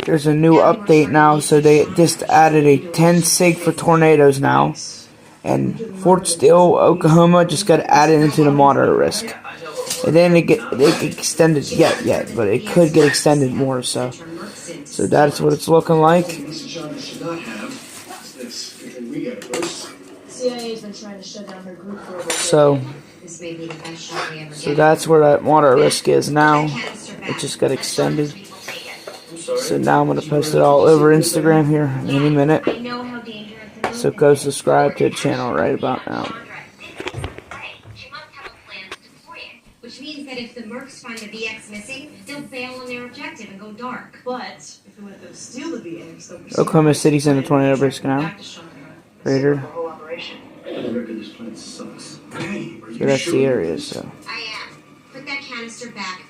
there's a new update now, so they just added a 10 sig for tornadoes now. And Fort Steele, Oklahoma just got added into the moderate risk. And then it get extended yet, but it could get extended more, so that's what it's looking like. So that's where that moderate risk is now. It just got extended. So now I'm going to post it all over Instagram here in any minute. So go subscribe to the channel right about now. Which means that if the Mercs find the VX missing, they'll bail on their objective and go dark. But if we let them steal the VX, they'll Oklahoma City's in the tornado risk now. Raider. So that's the area, so. I am. Put that canister back